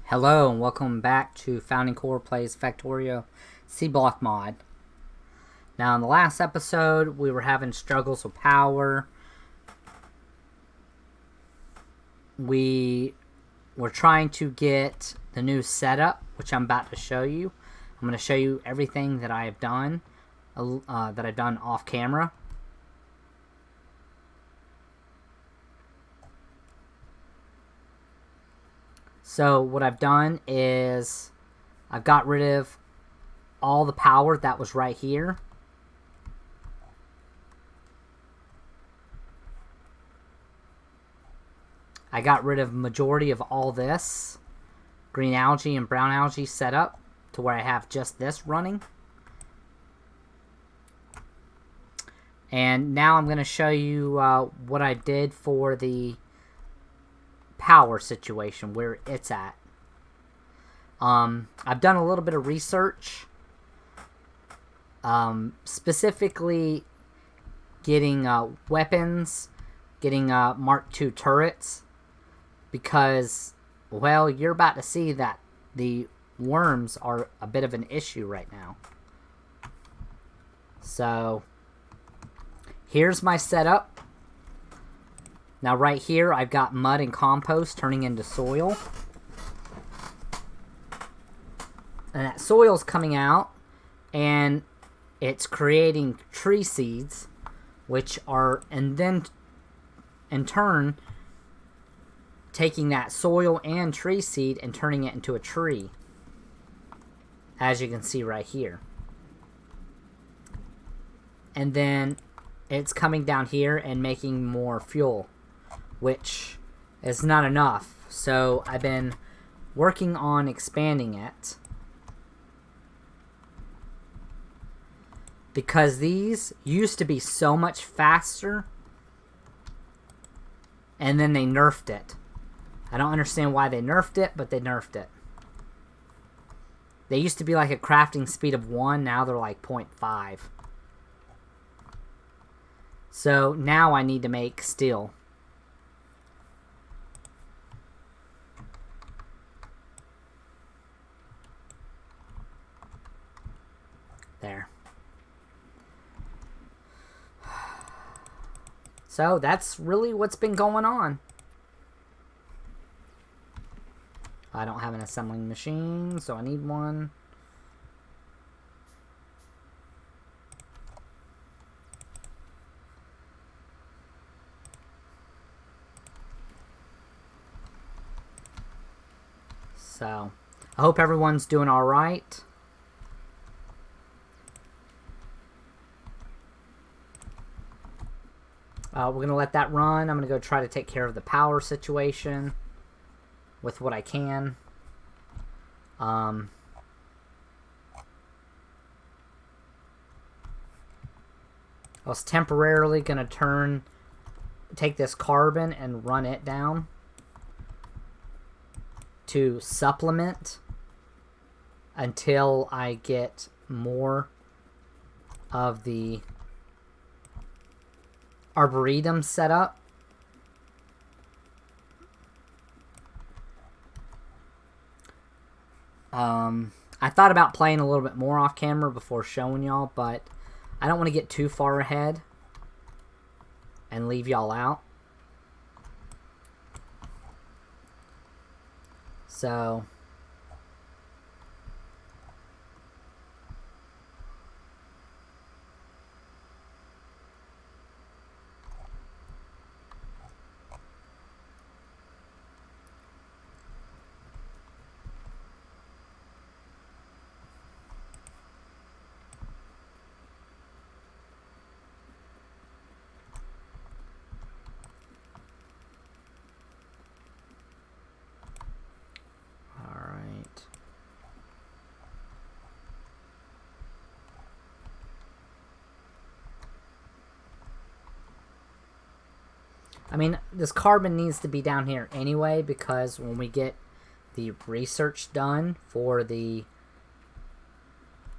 Hello and welcome back to Founding Core Plays Factorio Seablock mod. Now in the last episode we were having struggles with power. We were trying to get the new setup, which I'm about to show you. I'm going to show you everything that I have done, off camera. So what I've done is I've got rid of all the power that was right here. I got rid of majority of all this green algae and brown algae set up to where I have just this running. And now I'm going to show you what I did for the power situation, where it's at. I've done a little bit of research, specifically getting weapons, getting Mark II turrets, because, well, you're about to see that the worms are a bit of an issue right now. So here's my setup. Now right here I've got mud and compost turning into soil. And that soil's coming out and it's creating tree seeds, which are, and then in turn taking that soil and tree seed and turning it into a tree, as you can see right here. And then it's coming down here and making more fuel, which is not enough. So I've been working on expanding it, because these used to be so much faster and then they nerfed it. I don't understand why they nerfed it, but they nerfed it. They used to be like a crafting speed of 1, now they're like 0.5. So now I need to make steel. There. So that's really what's been going on. I don't have an assembling machine, so I need one. So I hope everyone's doing all right. We're going to let that run. I'm going to go try to take care of the power situation with what I can. I was temporarily going to take this carbon and run it down to supplement until I get more of the arboretum set up. I thought about playing a little bit more off camera before showing y'all, but I don't want to get too far ahead and leave y'all out. So I mean, this carbon needs to be down here anyway, because when we get the research done for the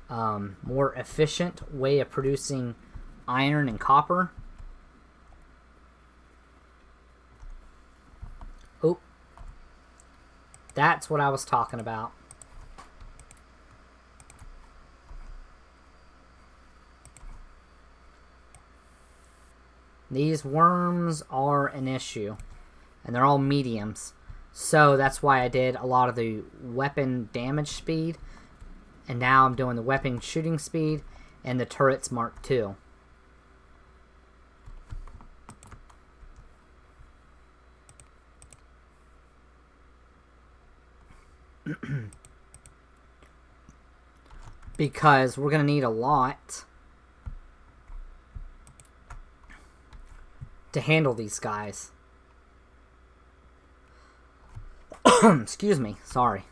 more efficient way of producing iron and copper, Oh. That's what I was talking about. These worms are an issue. And they're all mediums. So that's why I did a lot of the weapon damage speed. And now I'm doing the weapon shooting speed and the turrets Mark II. Because we're going to need a lot to handle these guys. Excuse me, sorry.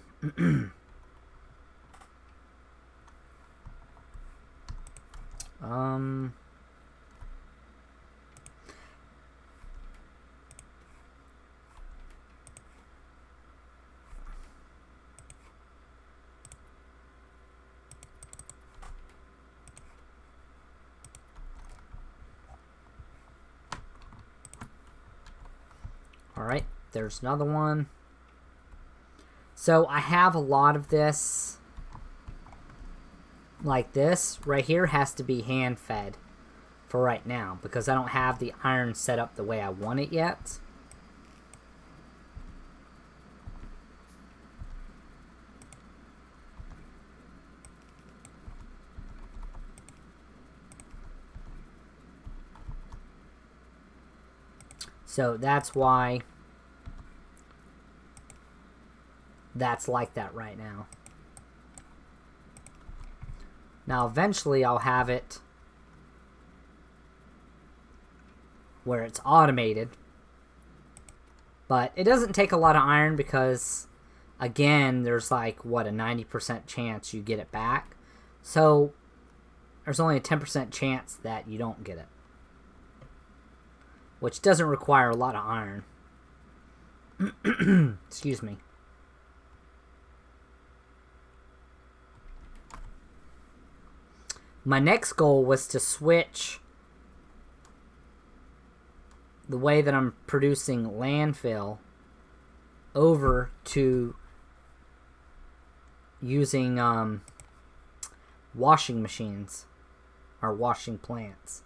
Alright, there's another one. So I have a lot of this. Like this right here has to be hand fed for right now because I don't have the iron set up the way I want it yet. So that's why that's like that right now. Now eventually I'll have it where it's automated. But it doesn't take a lot of iron because, again, there's like, what, a 90% chance you get it back. So there's only a 10% chance that you don't get it. Which doesn't require a lot of iron. Excuse me. My next goal was to switch the way that I'm producing landfill over to using washing machines or washing plants.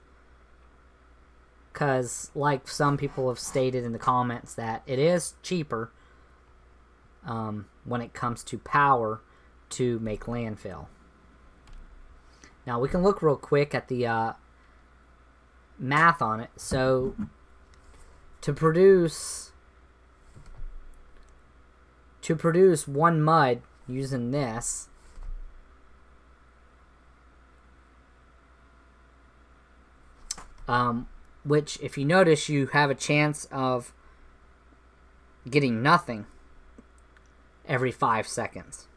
Because, like some people have stated in the comments, that it is cheaper when it comes to power to make landfill. Now, we can look real quick at the math on it. So, to produce one mud using this, which, if you notice, you have a chance of getting nothing every 5 seconds.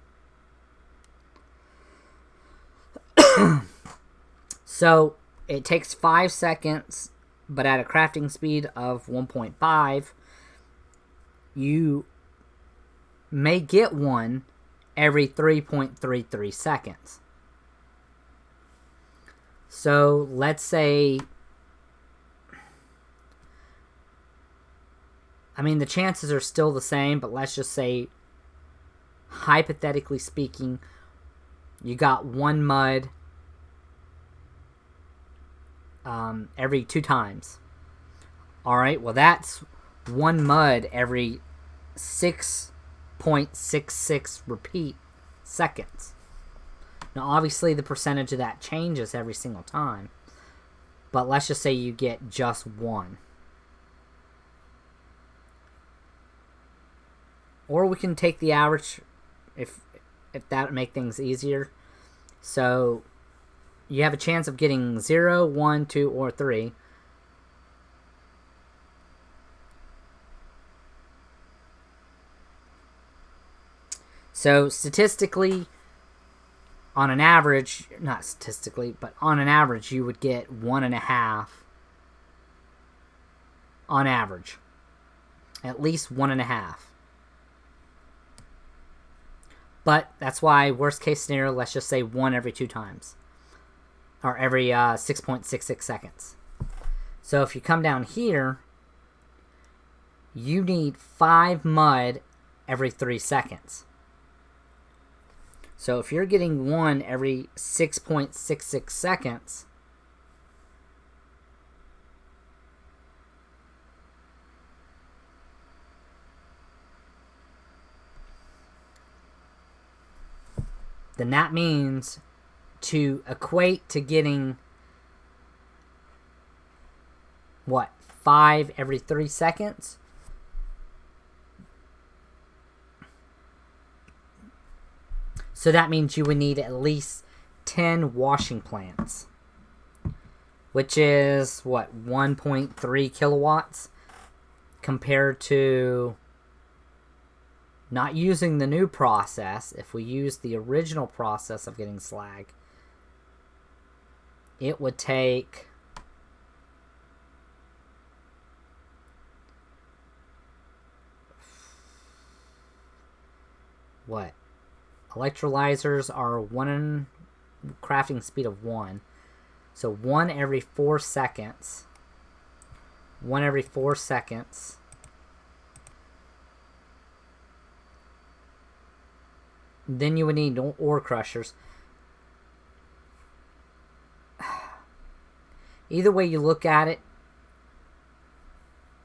So, it takes 5 seconds, but at a crafting speed of 1.5, you may get one every 3.33 seconds. So, let's say, I mean, the chances are still the same, but let's just say, hypothetically speaking, you got one mud every 2 times. Alright, well that's one mud every 6.66 repeat seconds. Now obviously the percentage of that changes every single time, but let's just say you get just one. Or we can take the average if that would make things easier. So you have a chance of getting 0, 1, 2, or 3. So statistically, on an average, not statistically, but on an average, you would get 1.5 on average. At least 1.5. But that's why, worst case scenario, let's just say 1 every 2 times. Or every 6.66 seconds. So if you come down here, you need 5 mud every 3 seconds. So if you're getting one every 6.66 seconds, then that means to equate to getting, what, 5 every 3 seconds? So that means you would need at least 10 washing plants, which is, what, 1.3 kilowatts compared to not using the new process. If we use the original process of getting slag, it would take what? Electrolyzers are crafting speed of 1. So 1 every 4 seconds. 1 every 4 seconds. Then you would need ore crushers. Either way you look at it,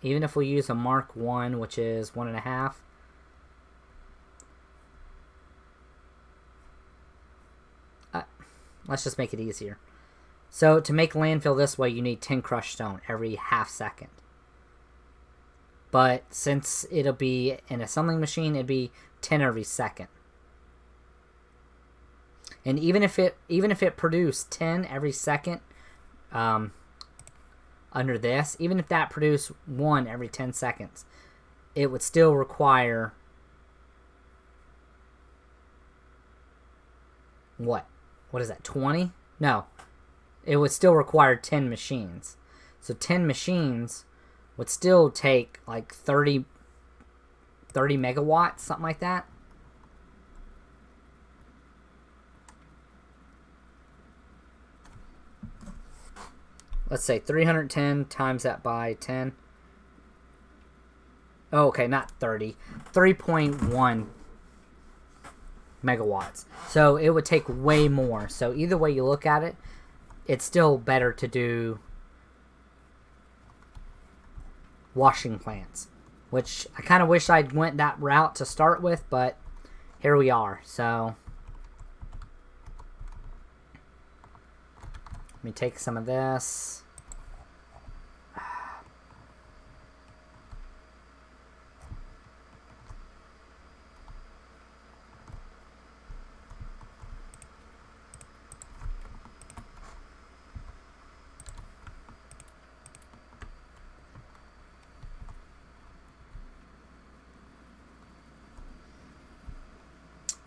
even if we use a Mark 1, which is 1.5, let's just make it easier. So to make landfill this way, you need 10 crushed stone every half second. But since it'll be an assembling machine, it'd be 10 every second. And even if it produced 10 every second under this, even if that produced 1 every 10 seconds, it would still require what? What is that, 20? No. It would still require 10 machines. So 10 machines would still take like 30 megawatts, something like that. Let's say 310 times that by 10. Oh, okay, not 30. 3.1 megawatts. So it would take way more. So either way you look at it, it's still better to do washing plants, which I kind of wish I'd went that route to start with, but here we are. So let me take some of this.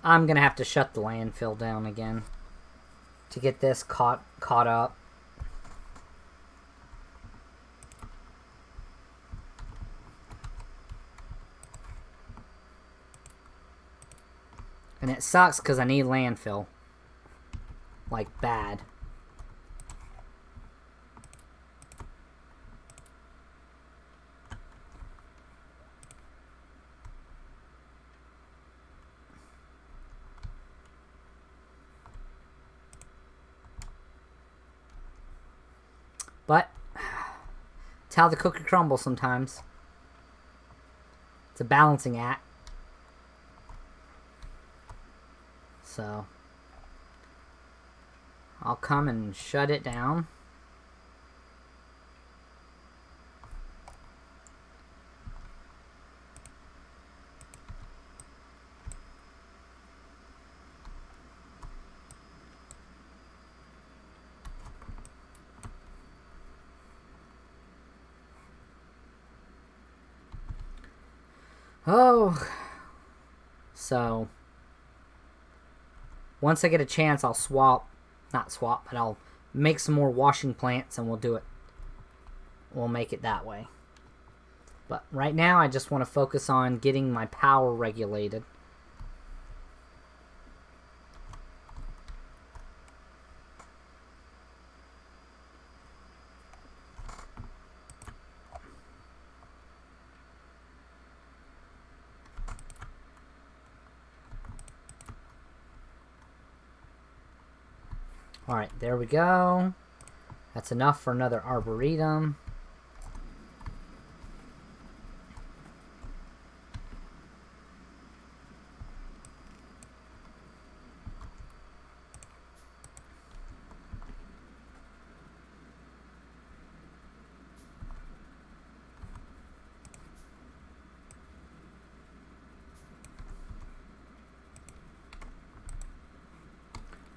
I'm going to have to shut the landfill down again to get this caught up. And it sucks because I need landfill. Like, bad. But it's how the cookie crumbles sometimes. It's a balancing act. So I'll come and shut it down. Oh, so once I get a chance, I'll not swap, but I'll make some more washing plants and we'll do it. We'll make it that way. But right now, I just want to focus on getting my power regulated. Alright, there we go. That's enough for another arboretum.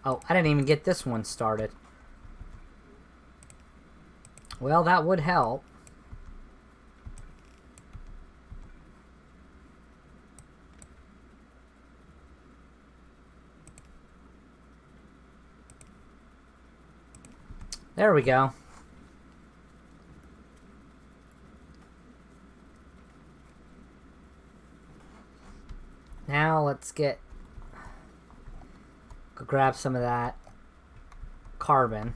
Oh, I didn't even get this one started. Well, that would help. There we go. Now let's go grab some of that carbon,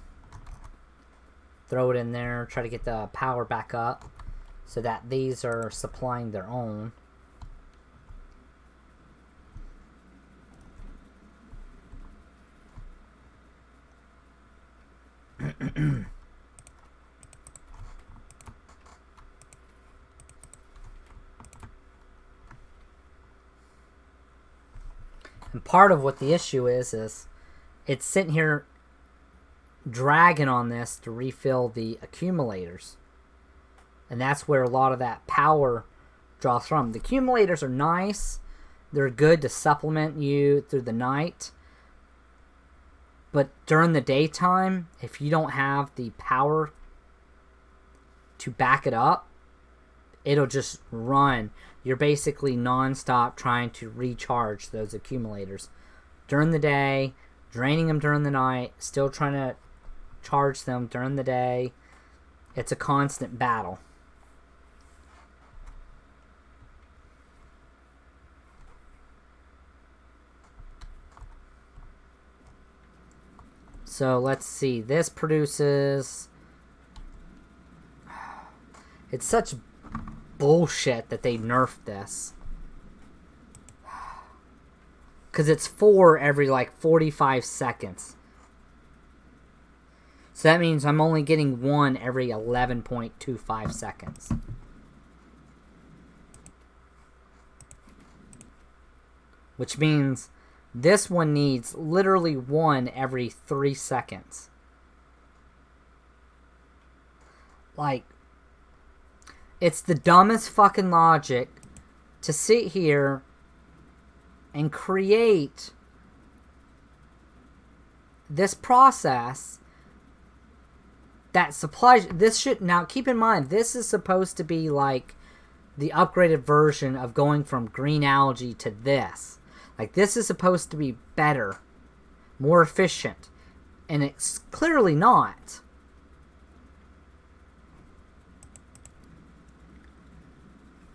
throw it in there, try to get the power back up so that these are supplying their own. And part of what the issue is it's sitting here dragging on this to refill the accumulators. And that's where a lot of that power draws from. The accumulators are nice. They're good to supplement you through the night. But during the daytime, if you don't have the power to back it up, it'll just run. You're basically non-stop trying to recharge those accumulators. During the day, draining them during the night, still trying to charge them during the day. It's a constant battle. So let's see. This produces... It's such bullshit that they nerfed this. Because it's 4 every like 45 seconds. So that means I'm only getting 1 every 11.25 seconds. Which means this one needs literally 1 every 3 seconds. Like, it's the dumbest fucking logic to sit here and create this process that supplies... This should... Now, keep in mind, this is supposed to be like the upgraded version of going from green algae to this. Like, this is supposed to be better, more efficient, and it's clearly not.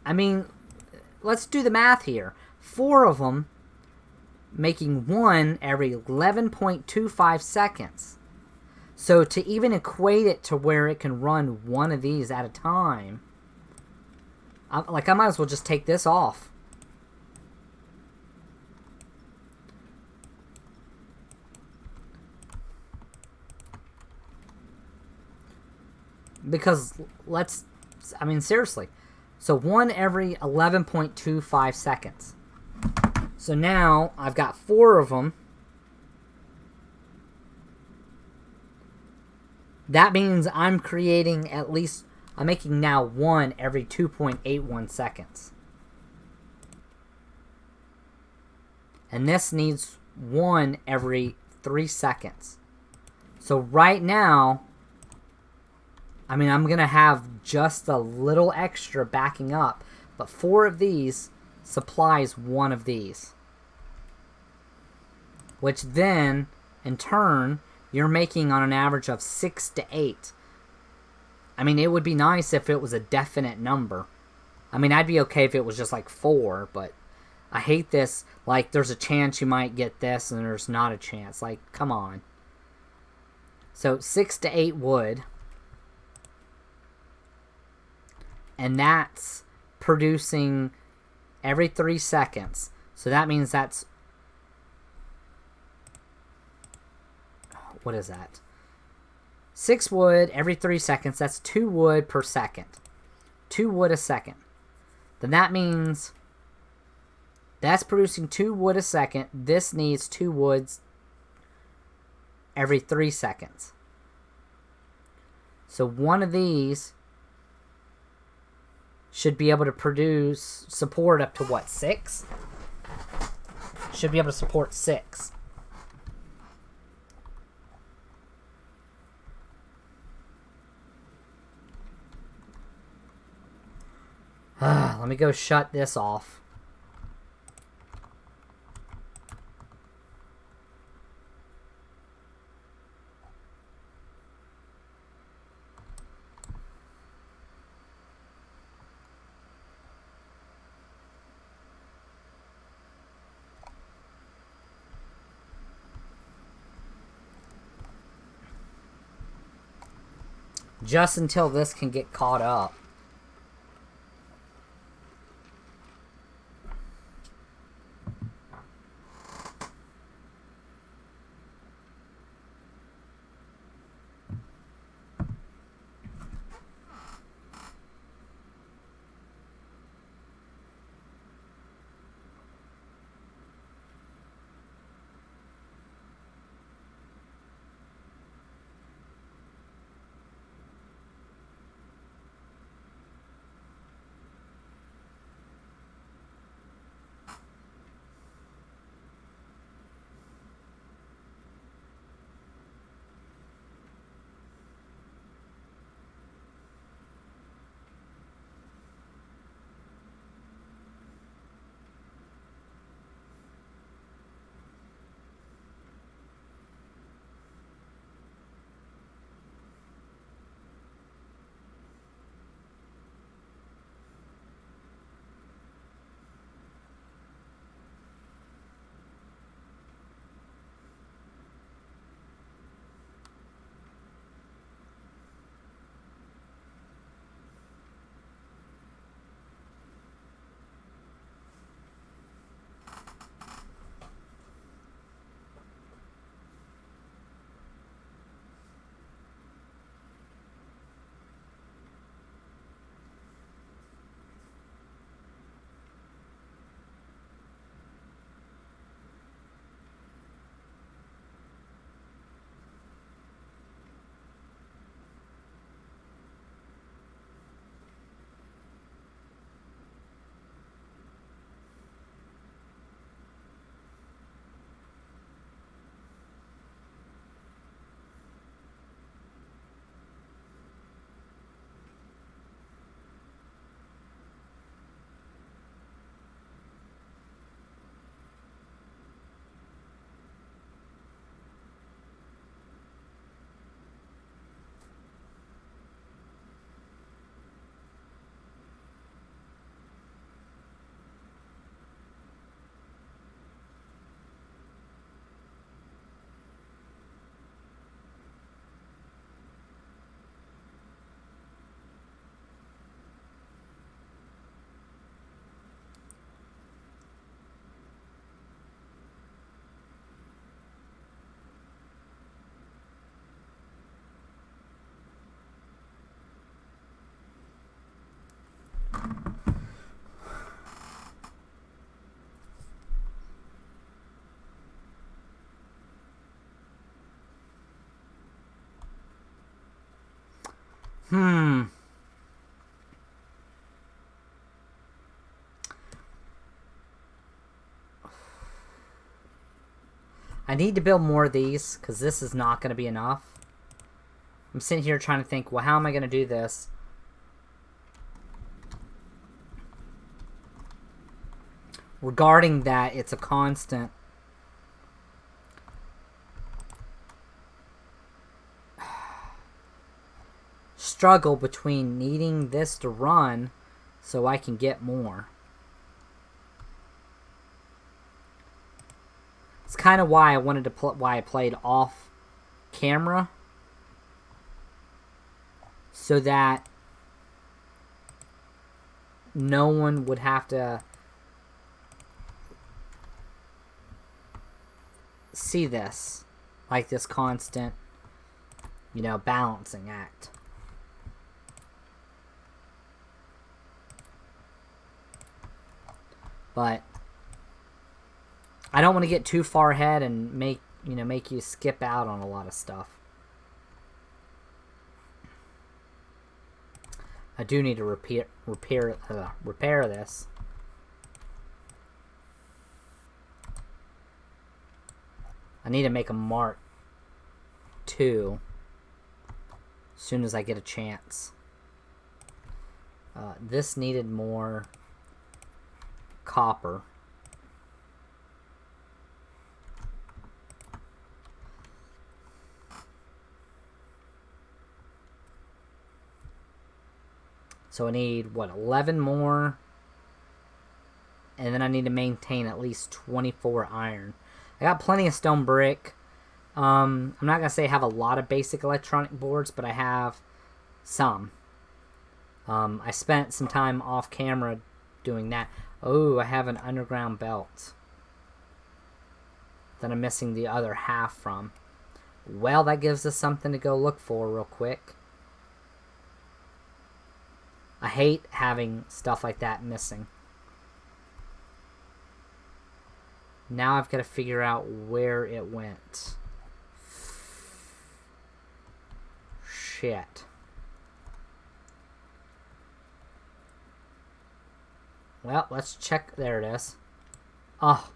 I mean, let's do the math here. 4 of them making 1 every 11.25 seconds. So to even equate it to where it can run 1 of these at a time, I might as well just take this off. Because I mean, seriously. So 1 every 11.25 seconds. So now I've got 4 of them. That means I'm creating at least... I'm making now 1 every 2.81 seconds. And this needs 1 every 3 seconds. So right now... I mean, I'm going to have just a little extra backing up. But 4 of these supplies 1 of these. Which then, in turn, you're making on an average of 6 to 8. I mean, it would be nice if it was a definite number. I mean, I'd be okay if it was just like 4, but I hate this. Like, there's a chance you might get this, and there's not a chance. Like, come on. So, 6 to 8 wood. And that's producing every 3 seconds. So that means that's what is that? 6 wood every 3 seconds. That's 2 wood per second. 2 wood a second. Then that means that's producing 2 wood a second. This needs 2 woods every 3 seconds. So one of these should be able to support up to what, 6? Should be able to support 6. Let me go shut this off. Just until this can get caught up. I need to build more of these because this is not going to be enough. I'm sitting here trying to think, well, how am I going to do this? Regarding that, it's a constant struggle between needing this to run so I can get more. It's kind of why I wanted to why I played off camera, so that no one would have to see this like this constant, you know, balancing act. But I don't want to get too far ahead and make you skip out on a lot of stuff. I do need to repair this. I need to make a Mark II as soon as I get a chance. This needed more copper. So I need, what, 11 more? And then I need to maintain at least 24 iron. I got plenty of stone brick. I'm not going to say I have a lot of basic electronic boards, but I have some. I spent some time off camera doing that. Oh, I have an underground belt that I'm missing the other half from. Well, that gives us something to go look for real quick. I hate having stuff like that missing. Now I've got to figure out where it went. Shit. Well, let's check. There it is. Oh,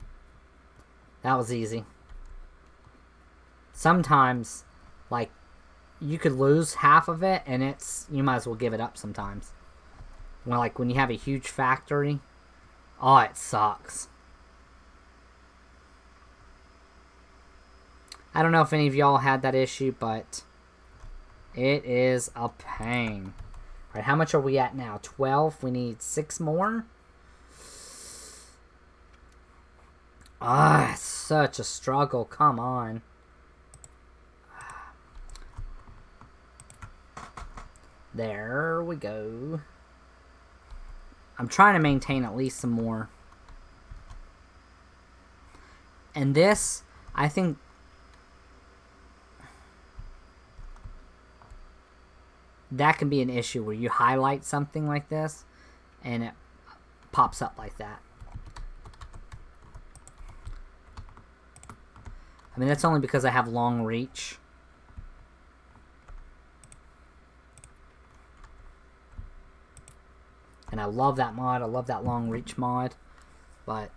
that was easy. Sometimes, like, you could lose half of it, and you might as well give it up sometimes. Well, like, when you have a huge factory, oh, it sucks. I don't know if any of y'all had that issue, but it is a pain. Alright, how much are we at now? 12? We need 6 more? Ah, it's such a struggle. Come on. There we go. I'm trying to maintain at least some more. And this, I think... that can be an issue where you highlight something like this and it pops up like that. I mean, that's only because I have long reach. And I love that mod. I love that long reach mod. But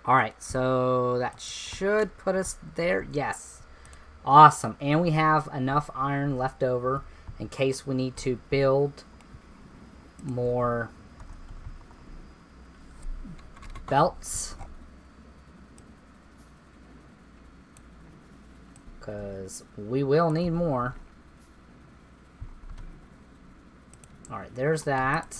alright, so that should put us there. Yes. Awesome. And we have enough iron left over in case we need to build more belts. Because we will need more. Alright, there's that.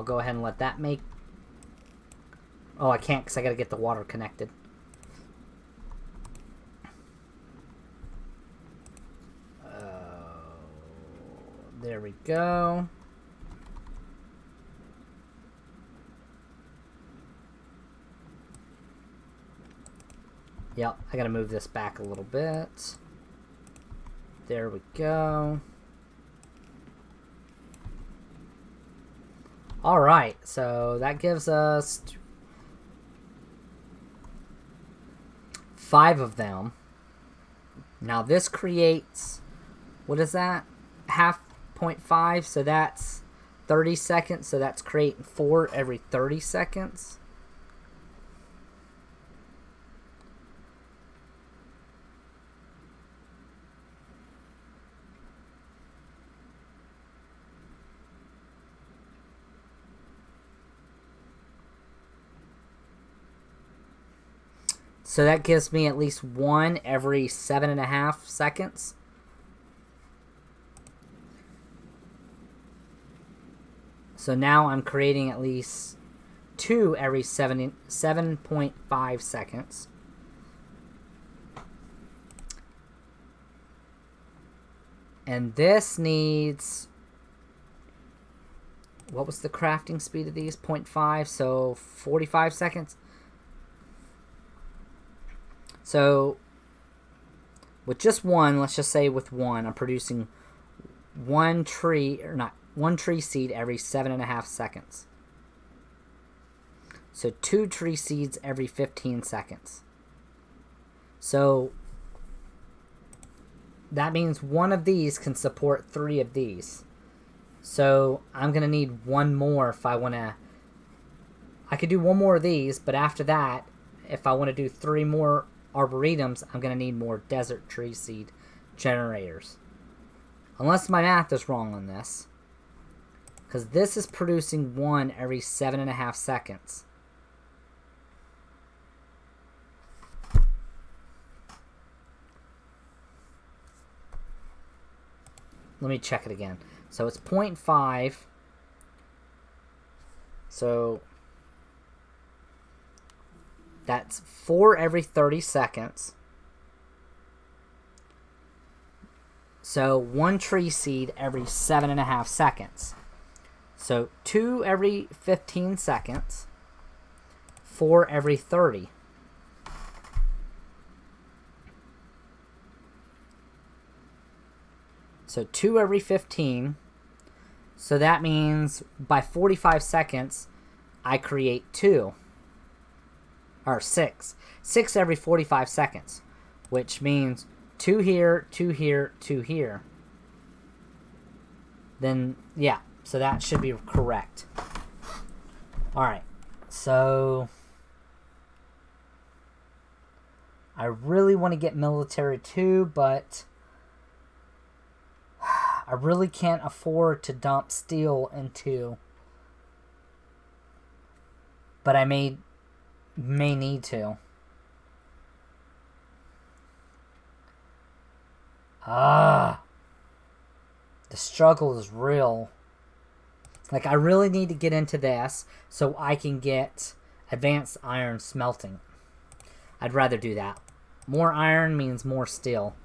go ahead and let that make... Oh, I can't because I got to get the water connected. There we go. Yep, I gotta move this back a little bit. There we go. Alright, so that gives us 5 of them. Now this creates, what is that? Half 0.5, so that's 30 seconds, so that's creating 4 every 30 seconds. So that gives me at least 1 every 7.5 seconds. So now I'm creating at least 2 every 7.5 seconds. And this needs... What was the crafting speed of these? 0.5, so 45 seconds. So, with just one, let's just say with one, I'm producing one tree seed every 7.5 seconds. So 2 tree seeds every 15 seconds. So, that means one of these can support 3 of these. So, I'm going to need 1 more if I want to... I could do 1 more of these, but after that, if I want to do 3 more arboretums, I'm going to need more desert tree seed generators. Unless my math is wrong on this. Because this is producing 1 every 7.5 seconds. Let me check it again. So it's 0.5. So that's 4 every 30 seconds. So 1 tree seed every 7.5 seconds. So 2 every 15 seconds. 4 every 30. So 2 every 15. So that means by 45 seconds, I create 2. Or 6. 6 every 45 seconds. Which means 2 here, 2 here, 2 here. Then, yeah. So that should be correct. Alright. So, I really want to get military too, but I really can't afford to dump steel into. But I may need to. The struggle is real. Like, I really need to get into this so I can get advanced iron smelting. I'd rather do that. More iron means more steel.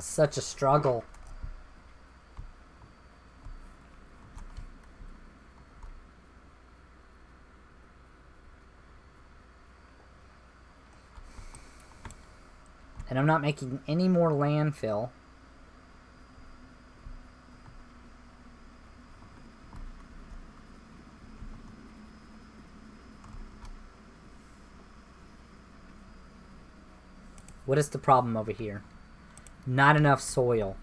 Such a struggle. And I'm not making any more landfill. What is the problem over here? Not enough soil.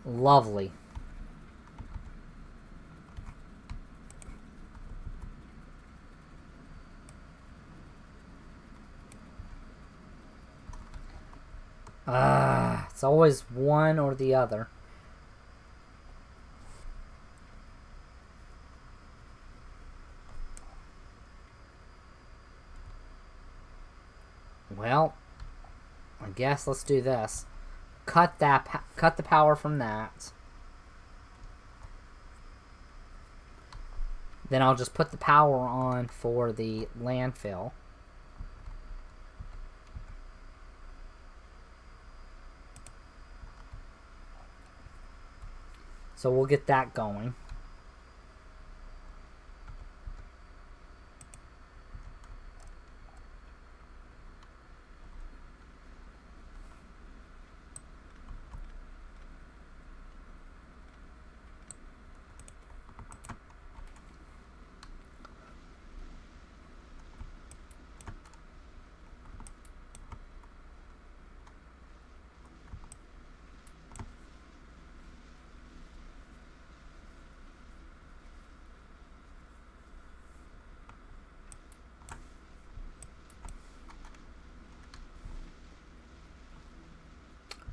Lovely. It's always one or the other. Well, I guess let's do this. Cut the power from that. Then I'll just put the power on for the landfill. So we'll get that going.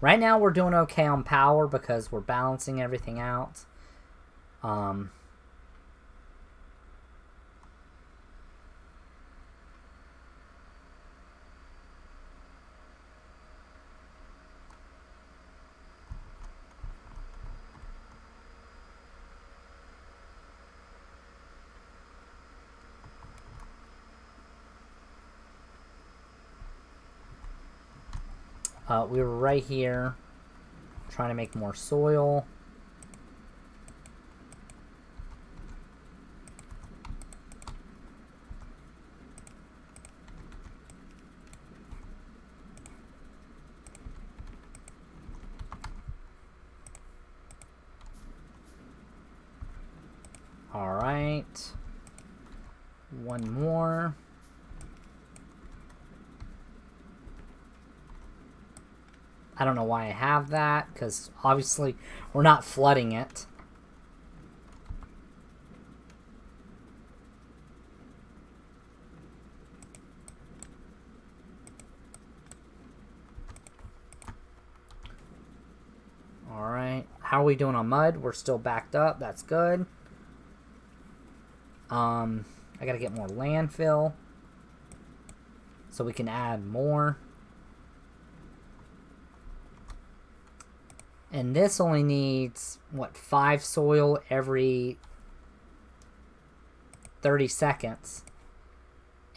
Right now we're doing okay on power because we're balancing everything out. We were right here trying to make more soil. All right. One more. I don't know why I have that, because obviously we're not flooding it. Alright, how are we doing on mud? We're still backed up, that's good. I gotta get more landfill so we can add more. And this only needs, what, 5 soil every 30 seconds.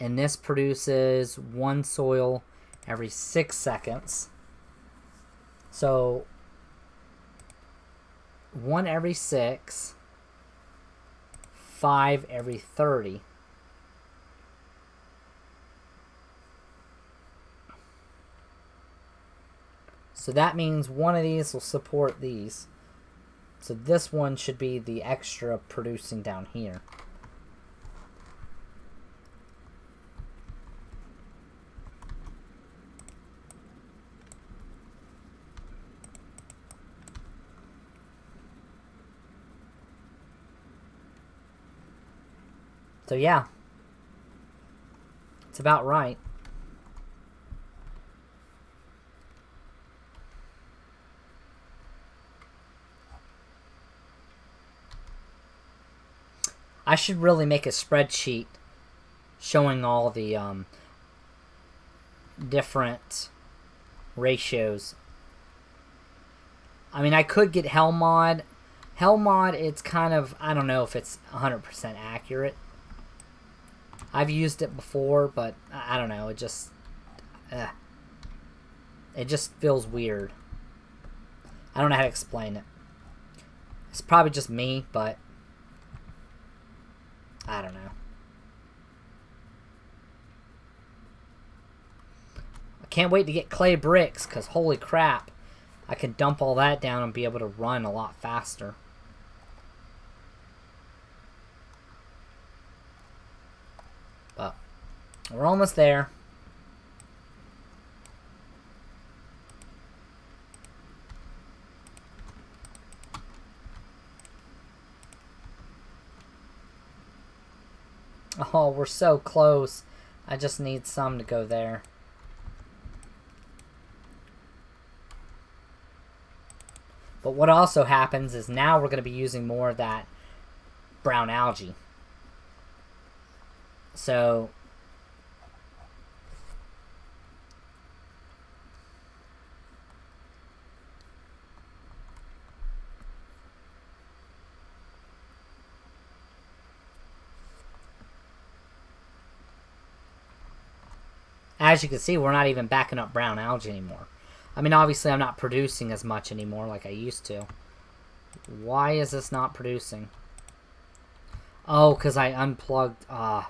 And this produces 1 soil every 6 seconds. So, 1 every 6, 5 every 30. So that means one of these will support these. So this one should be the extra producing down here. So yeah, it's about right. I should really make a spreadsheet showing all the different ratios. I mean, I could get Hellmod. Hellmod, it's kind of, I don't know if it's 100% accurate. I've used it before, but I don't know. It just feels weird. I don't know how to explain it. It's probably just me, but I don't know. I can't wait to get clay bricks, because holy crap, I can dump all that down and be able to run a lot faster. But we're almost there. Oh, we're so close. I just need some to go there. But what also happens is now we're going to be using more of that brown algae. So as you can see, we're not even backing up brown algae anymore. I mean, obviously I'm not producing as much anymore like I used to. Why is this not producing? Oh, because I unplugged. I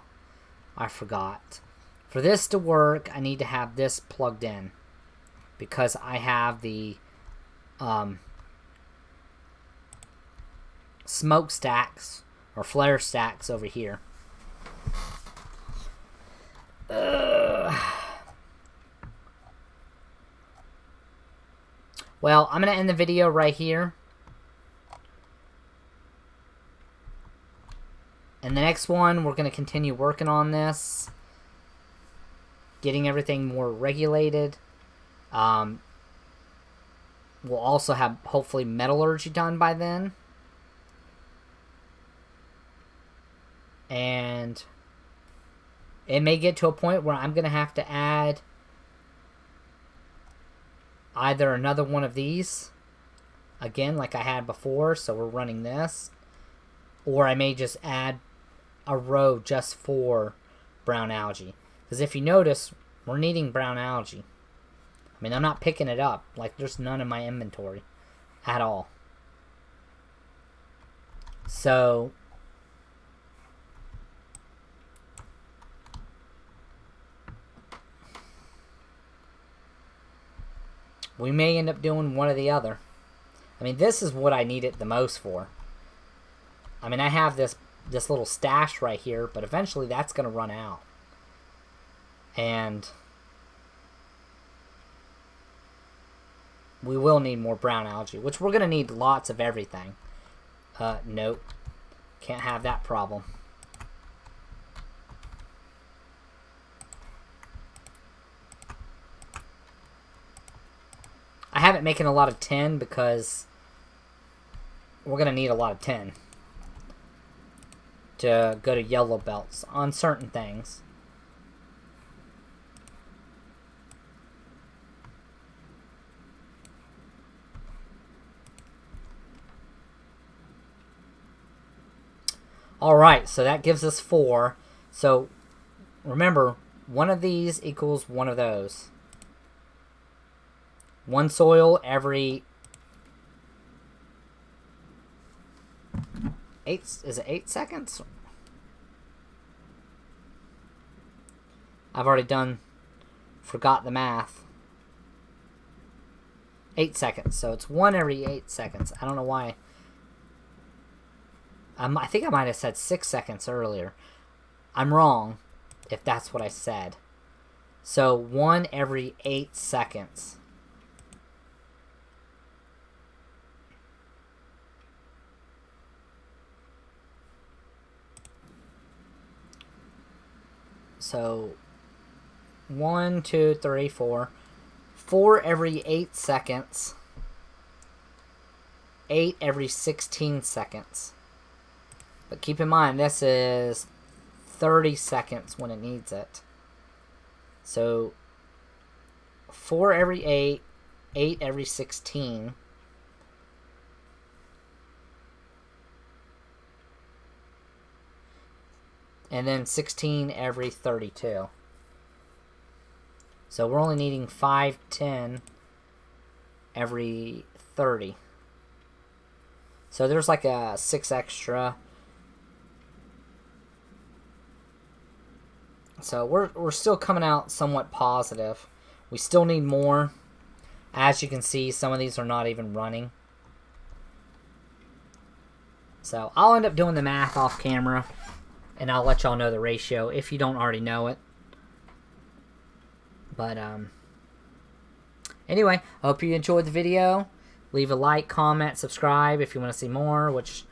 forgot. For this to work, I need to have this plugged in. Because I have the smokestacks or flare stacks over here. Well, I'm going to end the video right here. And the next one, we're going to continue working on this. Getting everything more regulated. We'll also have, hopefully, metallurgy done by then. And it may get to a point where I'm going to have to add either another one of these. Again, like I had before, so we're running this. Or I may just add a row just for brown algae. Because if you notice, we're needing brown algae. I mean, I'm not picking it up. Like, there's none in my inventory at all. So we may end up doing one or the other. I mean, this is what I need it the most for. I mean, I have this little stash right here, but eventually that's going to run out. And we will need more brown algae, which we're going to need lots of everything. Nope. Can't have that problem. I haven't making a lot of tin because we're going to need a lot of tin to go to yellow belts on certain things. Alright, so that gives us 4. So remember, one of these equals one of those. One soil every 8, is it 8 seconds? I've already forgot the math. 8 seconds, so it's 1 every 8 seconds. I don't know why. I think I might have said 6 seconds earlier. I'm wrong if that's what I said. So 1 every 8 seconds. So 1, 2, 3, 4. 4 every 8 seconds. 8 every 16 seconds. But keep in mind, this is 30 seconds when it needs it. So 4 every 8, 8 every 16. And then 16 every 32. So we're only needing 5, 10 every 30. So there's like a 6 extra. So we're still coming out somewhat positive. We still need more. As you can see, some of these are not even running. So I'll end up doing the math off camera. And I'll let y'all know the ratio if you don't already know it. But, anyway, I hope you enjoyed the video. Leave a like, comment, subscribe if you want to see more, which,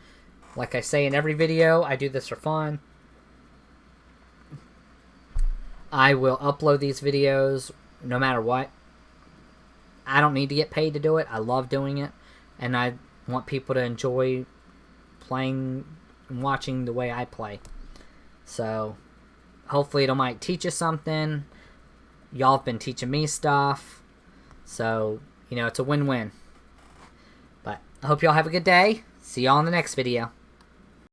like I say in every video, I do this for fun. I will upload these videos no matter what. I don't need to get paid to do it. I love doing it. And I want people to enjoy playing and watching the way I play. So, hopefully it might teach you something. Y'all have been teaching me stuff. So, you know, it's a win-win. But I hope y'all have a good day. See y'all in the next video.